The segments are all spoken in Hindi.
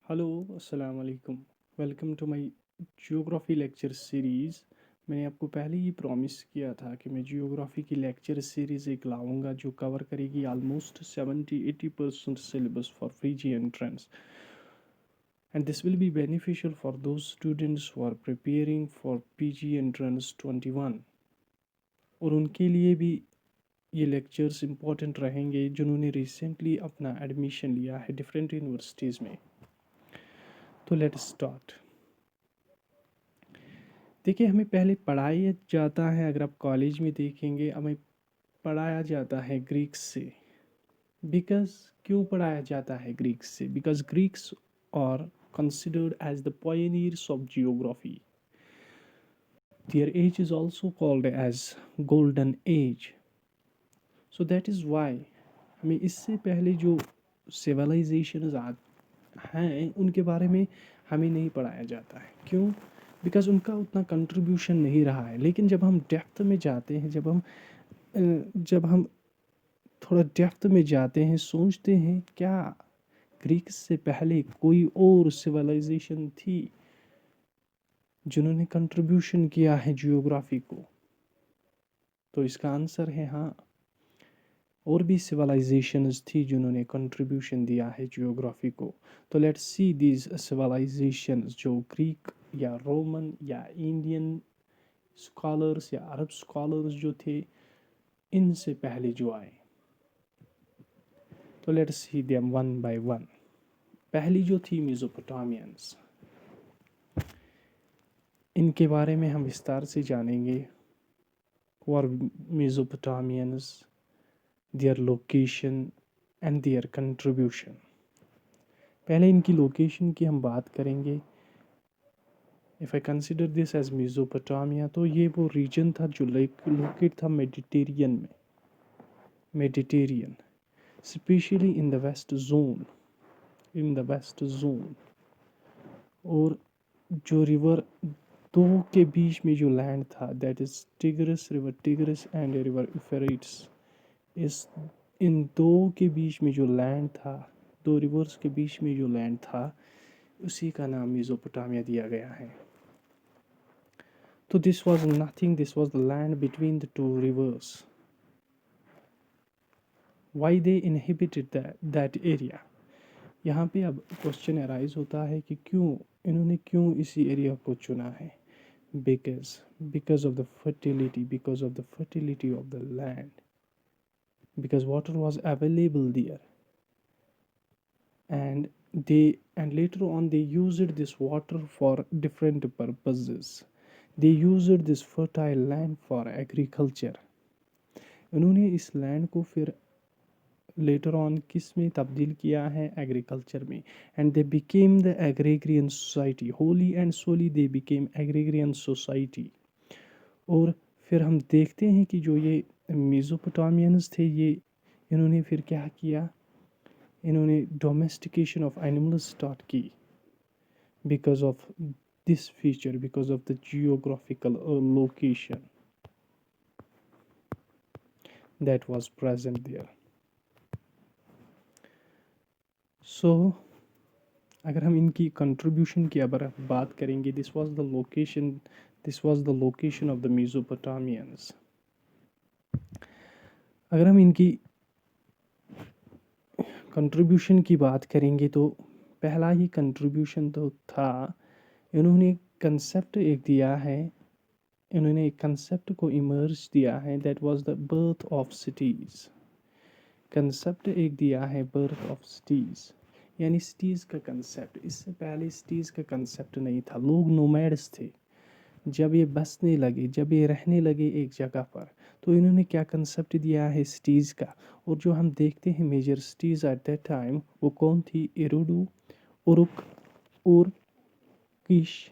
हेलो अस्सलाम वालेकुम। Welcome to my geography lecture series. मैंने आपको पहले ही प्रॉमिस किया था कि मैं जियोग्राफी की लेक्चर सीरीज़ एक लाऊंगा जो कवर करेगी almost 70-80% syllabus for PG entrance, and this will be beneficial for those students who are preparing for PG entrance 21, और उनके लिए भी ये लेक्चर्स इम्पोर्टेंट रहेंगे जिन्होंने रिसेंटली अपना एडमिशन लिया है डिफरेंट यूनिवर्सिटीज़ में। तो लेट स्टार्ट। देखिए, हमें पहले पढ़ाया जाता है, अगर आप कॉलेज में देखेंगे हमें पढ़ाया जाता है ग्रीक से। बिकॉज क्यों पढ़ाया जाता है ग्रीक से? Because Greeks are considered as the pioneers of geography. Their age is also called as golden age. So that is why हमें इससे पहले जो सिविलाइजेशन हैं उनके बारे में हमें नहीं पढ़ाया जाता है। क्यों? बिकॉज उनका उतना कंट्रीब्यूशन नहीं रहा है। लेकिन जब हम डेप्थ में जाते हैं, जब हम थोड़ा डेप्थ में जाते हैं, सोचते हैं क्या ग्रीक से पहले कोई और सिविलाइजेशन थी जिन्होंने कंट्रीब्यूशन किया है जियोग्राफी को? तो इसका आंसर है हाँ, और भी सिविलाइजेशंस थी जिन्होंने कंट्रीब्यूशन दिया है जियोग्राफी को। तो लेट्स सी दीज सिविलाइजेशंस जो ग्रीक या रोमन या इंडियन स्कॉलर्स या अरब स्कॉलर्स जो थे इनसे पहले जो आए। तो let's see them one by one. पहली जो थी मेसोपोटामियंस, इनके बारे में हम विस्तार से जानेंगे। और Mesopotamians, their location and their contribution. पहले इनकी लोकेशन की हम बात करेंगे। If I consider this as Mesopotamia, तो ये वो रीजन था जो लोकेट था मेडिटेरियन में, Mediterranean specially in the west zone, in the west zone. और जो रिवर दो के बीच में जो लैंड था, that is tigris river, tigris and river Euphrates, इस इन दो के बीच में जो लैंड था, दो रिवर्स के बीच में जो लैंड था, उसी का नाम मेसोपोटामिया दिया गया है। तो this was nothing, this was the land between the two reverse. Why they inhibited that area? यहाँ पे अब क्वेश्चन अराइज होता है कि क्यों इसी एरिया को चुना है? Because of the fertility, because of the fertility of the land, because water was available there, and later on they used this water for different purposes. They used this fertile land for agriculture. उन्होंने इस लैंड को फिर लेटर ऑन किस में तब्दील किया है? एग्रीकल्चर में। And they became the agrarian society, wholly and solely they became agrarian society. और फिर हम देखते हैं कि जो ये मेसोपोटामियंस थे, ये इन्होंने फिर क्या किया? इन्होंने डोमेस्टिकेशन ऑफ एनिमल्स स्टार्ट की because of this feature, because of the geographical location that was present there. So अगर हम इनकी कंट्रीब्यूशन की अगर बात करेंगे, this was the location of the Mesopotamians. अगर हम इनकी कंट्रीब्यूशन की बात करेंगे तो पहला ही कंट्रीब्यूशन तो था, इन्होंने कंसेप्ट एक दिया है, इन्होंने एक कंसेप्ट को इमर्ज दिया है, that was the birth of cities. Concept एक दिया है, बर्थ ऑफ सिटीज़, यानी सिटीज़ का कंसेप्ट। इससे पहले सिटीज़ का कंसेप्ट नहीं था, लोग नोमैड्स थे। जब ये बसने लगे, जब ये रहने लगे एक जगह पर, तो इन्होंने क्या कंसेप्ट दिया है सिटीज़ का। और जो हम देखते हैं major cities at that time, वो कौन थी? एरुडू, उरुक, उर, किश,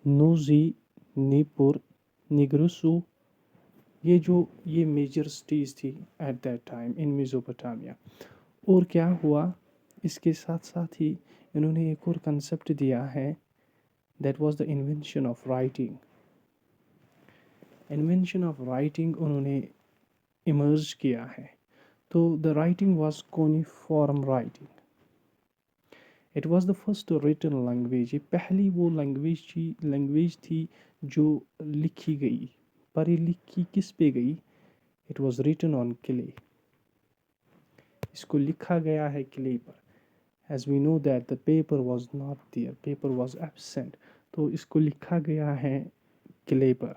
नोजी, निपुर, निग्रुसु। ये मेजर सिटीज़ थी eight that time in Mesopotamia. और क्या हुआ? इसके साथ साथ ही इन्होंने एक और कंसेप्ट दिया है, that was the invention of writing. Invention of writing उन्होंने इमर्ज किया है। तो the writing was cuneiform writing. It was the first written language, ये पहली वो लैंग्वेज थी जो लिखी गई। पर ये लिखी किस पे गई? It was written on clay, इसको लिखा गया है क्ले पर। As we know that the paper was not there, paper was absent, तो इसको लिखा गया है क्ले पर।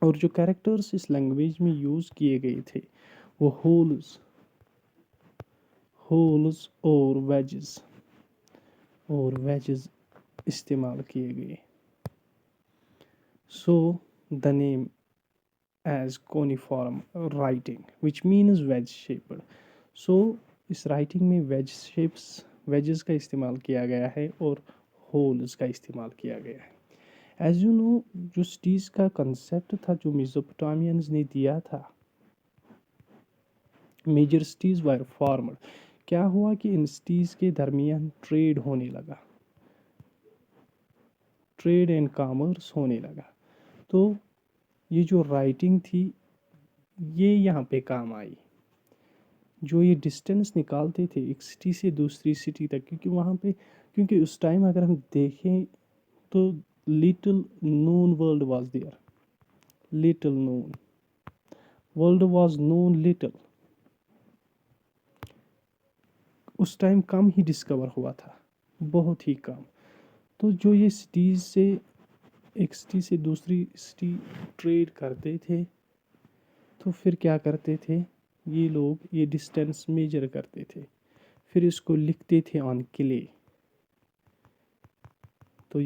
और जो कैरेक्टर्स इस लैंग्वेज में यूज़ किए गए थे वो होल्स और वेजेस इस्तेमाल किए गए। So the name as cuneiform writing which means wedge shaped. So इस राइटिंग में वेजेस का इस्तेमाल किया गया है और होल्स का इस्तेमाल किया गया है। एज यू नो, जो सिटीज़ का कंसेप्ट था जो मेसोपोटामियंस ने दिया था, मेजर सिटीज़ वर फॉर्मड। क्या हुआ कि इन सिटीज़ के दरमियान ट्रेड होने लगा, ट्रेड एंड कॉमर्स होने लगा। तो ये जो राइटिंग थी ये यहाँ पे काम आई। जो ये डिस्टेंस निकालते थे एक सिटी से दूसरी सिटी तक, क्योंकि उस टाइम अगर हम देखें तो little known world was there, little known world was known little. उस टाइम कम ही डिस्कवर हुआ था, बहुत ही कम। तो जो ये सिटीज़ से एक सिटी से दूसरी सिटी ट्रेड करते थे, तो फिर क्या करते थे ये लोग? ये डिस्टेंस मेजर करते थे, फिर इसको लिखते थे ऑन क्ले। तो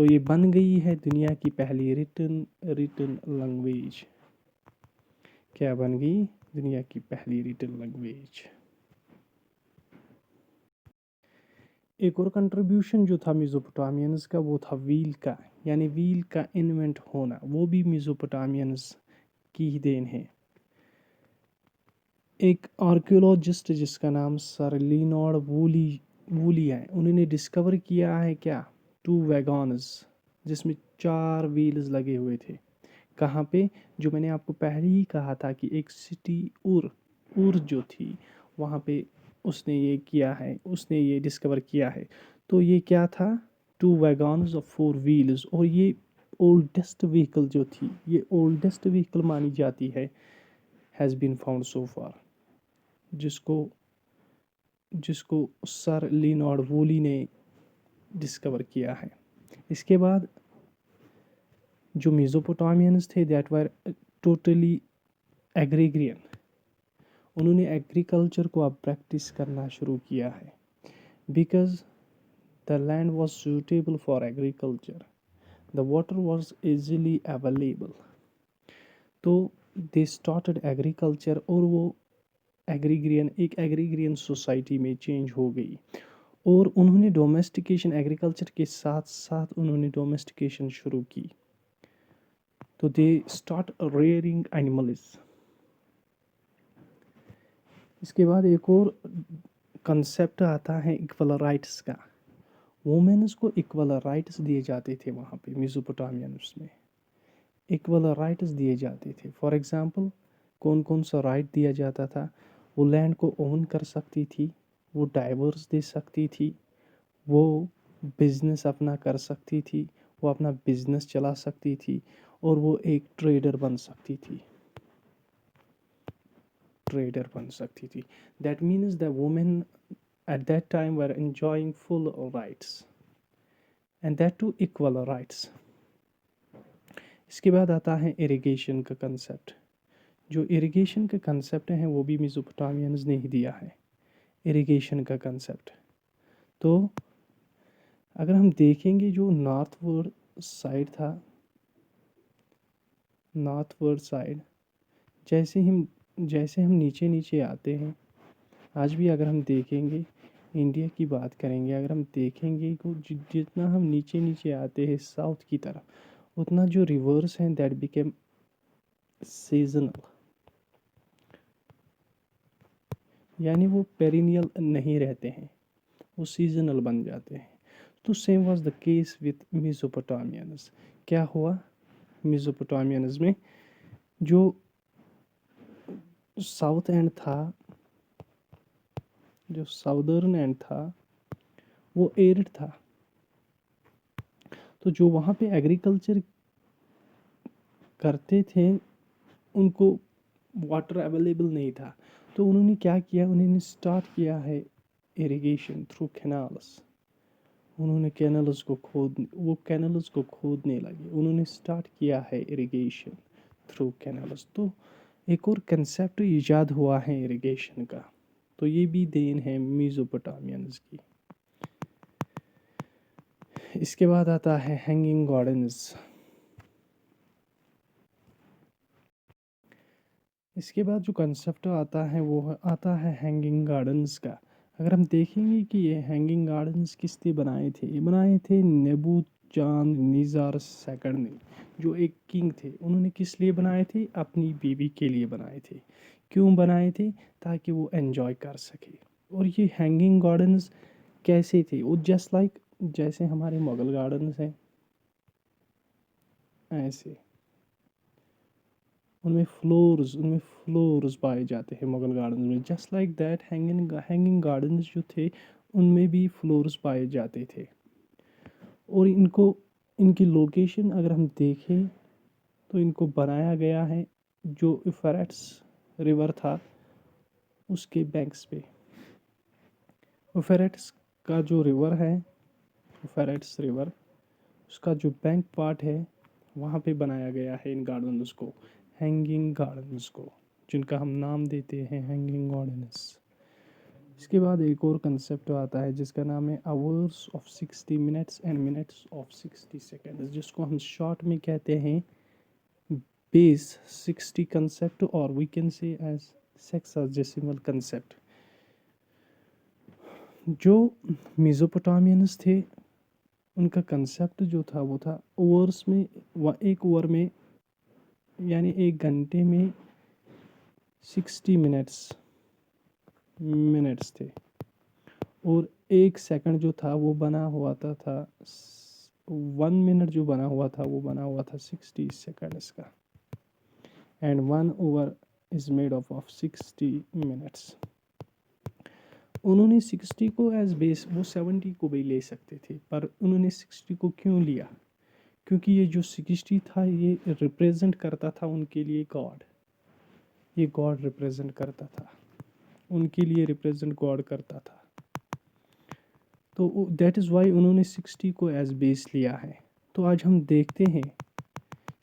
ये बन गई है दुनिया की पहली रिटन लैंग्वेज। क्या बन गई? दुनिया की पहली रिटन लैंग्वेज। एक और कंट्रीब्यूशन जो था मेसोपोटामियंस का वो था व्हील का, यानी व्हील का इन्वेंट होना, वो भी मेसोपोटामियंस की ही देन है। एक आर्कियोलॉजिस्ट जिसका नाम सर लियोनार्ड वूली है, उन्होंने डिस्कवर किया है क्या? 2 वैगन्स जिसमें 4 व्हील्स लगे हुए थे। कहाँ पे? जो मैंने आपको पहले ही कहा था कि एक सिटी उर जो थी वहाँ पे उसने ये डिस्कवर किया है। तो ये क्या था? 2 वैगन्स ऑफ 4 व्हील्स। और ये ओल्डेस्ट व्हीकल जो थी, ये ओल्डेस्ट व्हीकल मानी जाती है, हैज़ बीन फाउंड सो फार, जिसको जिसको सर लियोनार्ड वूली ने डिस्कवर किया है। इसके बाद जो मेसोपोटामियंस थे दैट वर टोटली एग्रीग्रियन, उन्होंने एग्रीकल्चर को अब प्रैक्टिस करना शुरू किया है। Because the land was suitable for agriculture, the water was easily available. तो दे स्टार्टेड एग्रीकल्चर, और वो एक एग्रीग्रियन सोसाइटी में चेंज हो गई। और उन्होंने डोमेस्टिकेशन, एग्रीकल्चर के साथ साथ उन्होंने डोमेस्टिकेशन शुरू की। तो दे स्टार्ट रेयरिंग एनिमल्स। इसके बाद एक और कंसेप्ट आता है इक्वल राइट्स का। वुमेन्स को इक्वल राइट्स दिए जाते थे वहाँ पे मेसोपोटामियंस में, इक्वल राइट्स दिए जाते थे। फॉर एग्जांपल कौन कौन सा राइट दिया जाता था? वो लैंड को ओन कर सकती थी, वो डाइवर्स दे सकती थी, वो बिजनेस अपना कर सकती थी, वो अपना बिजनेस चला सकती थी, और वो एक ट्रेडर बन सकती थी। That means the women at that time were enjoying full rights and that too equal rights. इसके बाद आता है इरिगेशन का कंसेप्ट। जो इरिगेशन का कंसेप्ट है वो भी मेसोपोटामियंस ने ही दिया है, इरिगेशन का कंसेप्ट। तो अगर हम देखेंगे जो नॉर्थवर्ड साइड, जैसे हम नीचे नीचे आते हैं, आज भी अगर हम देखेंगे, इंडिया की बात करेंगे, अगर हम देखेंगे तो जितना हम नीचे नीचे आते हैं साउथ की तरफ, उतना जो रिवर्स हैं दैट बिकेम सीजनल, यानी वो पेरिनियल नहीं रहते हैं, वो सीजनल बन जाते हैं। तो same was the case with मेसोपोटामियंस। क्या हुआ? मेसोपोटामियंस में जो साउथ एंड था जो साउदर्न एंड था वो एरिड था। तो जो वहाँ पे एग्रीकल्चर करते थे उनको वाटर अवेलेबल नहीं था। तो उन्होंने क्या किया, उन्होंने स्टार्ट किया है इरिगेशन थ्रू कैनाल्स। उन्होंने कैनल्स को खोदने लगे, उन्होंने स्टार्ट किया है इरिगेशन थ्रू कैनल्स। तो एक और कंसेप्ट इजाद हुआ है इरिगेशन का, तो ये भी देन है मेसोपोटामियंस की। इसके बाद आता है हैंगिंग गार्डन्स। इसके बाद जो कंसेप्ट आता है वो आता है हैंगिंग गार्डन्स का। अगर हम देखेंगे कि ये हैंगिंग गार्डन्स किसने बनाए थे, ये बनाए थे नेबूचांदनिजार सेकंड ने, जो एक किंग थे। उन्होंने किस लिए बनाए थे, अपनी बीवी के लिए बनाए थे। क्यों बनाए थे, ताकि वो एंजॉय कर सके। और ये हैंगिंग गार्डन्स कैसे थे, वो जस्ट लाइक जैसे हमारे मुगल गार्डन्स हैं ऐसे। उनमें फ्लोर्स पाए जाते हैं मुगल गार्डन में, just like that hanging gardens जो थे उनमें भी फ्लोर्स पाए जाते थे। और इनकी लोकेशन अगर हम देखें तो इनको बनाया गया है जो यूफ्रेट्स रिवर था उसके बैंक्स पे। यूफ्रेट्स का जो रिवर है, यूफ्रेट्स रिवर, उसका जो बैंक पार्ट है वहाँ पे बनाया गया है इन गार्डन्स को, हैंगिंग गार्डन्स को, जिनका हम नाम देते हैं हैंगिंग गार्डन्स। इसके बाद एक और कंसेप्ट आता है जिसका नाम है hours of 60 minutes and minutes of 60 seconds, जिसको हम शॉर्ट में कहते हैं बेस 60 कंसेप्ट, और we can say as sexadecimal concept. जो मेसोपोटामियंस थे उनका कंसेप्ट जो था वो था ओवर्स में, एक ओवर में यानी एक घंटे में 60 मिनट्स थे। और एक सेकंड जो था वो बना हुआ था 1 मिनट जो बना हुआ था 60 सेकंड्स का। And 1 over is made of 60 minutes. उन्होंने 60 को एज बेस, वो 70 को भी ले सकते थे, पर उन्होंने 60 को क्यों लिया, क्योंकि ये जो 60 था ये रिप्रेजेंट करता था उनके लिए गॉड। ये गॉड रिप्रेजेंट करता था, उनके लिए रिप्रेजेंट गॉड करता था। तो दैट इज़ वाई उन्होंने 60 को एज बेस लिया है। तो आज हम देखते हैं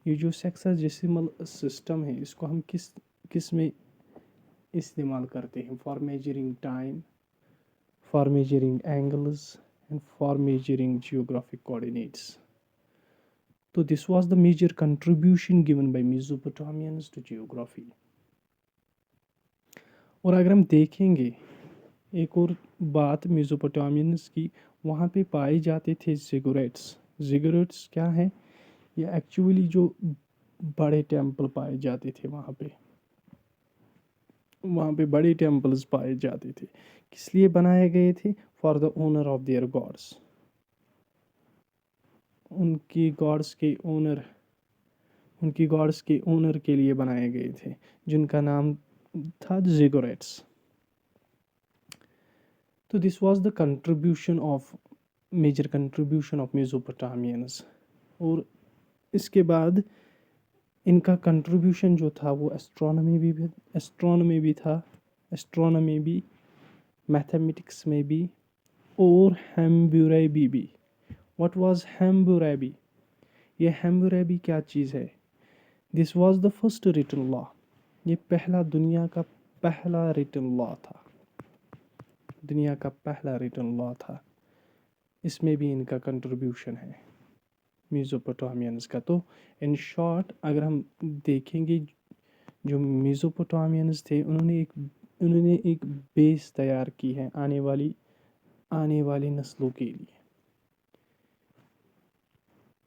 ये जो सेक्साडेसिमल सिस्टम है इसको हम किस में इस्तेमाल करते हैं, for measuring time, for measuring angles and for measuring geographic coordinates. तो this was the major contribution given by Mesopotamians to geography. और अगर हम देखेंगे एक और बात मेसोपोटामियंस की, वहाँ पे पाए जाते थे जिगुरेट्स। जिगुरेट्स क्या है, ये एक्चुअली जो बड़े टेम्पल पाए जाते थे वहाँ पे बड़े टेम्पल्स पाए जाते थे। किस लिए बनाए गए थे, for the honour of their gods, उनकी गॉड्स के ओनर उनकी गॉड्स के ओनर के लिए बनाए गए थे, जिनका नाम था जिगुरेट्स। तो this was the major contribution of Mesopotamians. और इसके बाद इनका कंट्रीब्यूशन जो था वो एस्ट्रोनॉमी भी, मैथमेटिक्स में भी, और हैम्बुरेबी भी। व्हाट वाज हैम्बुरेबी, ये हैम्बुरेबी क्या चीज़ है, this was the first written law. ये दुनिया का पहला रिटन लॉ था। इसमें भी इनका कंट्रीब्यूशन है मेसोपोटामियंस का। तो इन शॉर्ट अगर हम देखेंगे जो मेसोपोटामियंस थे उन्होंने एक बेस तैयार की है आने वाली नस्लों के लिए,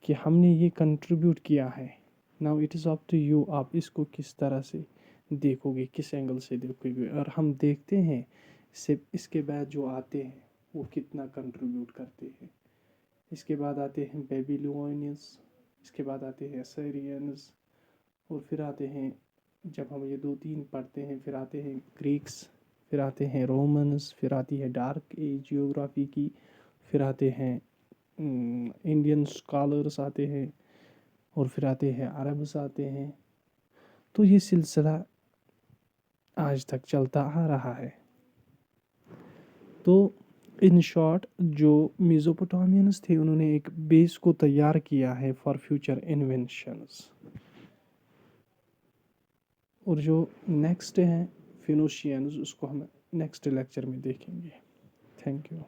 कि हमने ये कंट्रीब्यूट किया है। Now it is up to you, आप इसको किस तरह से देखोगे, किस एंगल से देखोगे। और हम देखते हैं इसके बाद जो आते हैं वो कितना कंट्रीब्यूट करते हैं। इसके बाद आते हैं बेबीलोनियंस, इसके बाद आते हैं असीरियंस, और फिर आते हैं, जब हम ये 2-3 पढ़ते हैं, फिर आते हैं ग्रीक्स, फिर आते हैं रोमन्स, फिर आती है डार्क एज जियोग्राफी की, फिर आते हैं इंडियन स्कॉलर्स आते हैं, और फिर आते हैं अरब्स आते हैं। तो ये सिलसिला आज तक चलता आ रहा है। तो इन शॉर्ट जो मेसोपोटामियंस थे उन्होंने एक बेस को तैयार किया है फॉर फ्यूचर इन्वेंशंस। और जो नेक्स्ट हैं फिनोशियंस, उसको हम नेक्स्ट लेक्चर में देखेंगे। Thank you.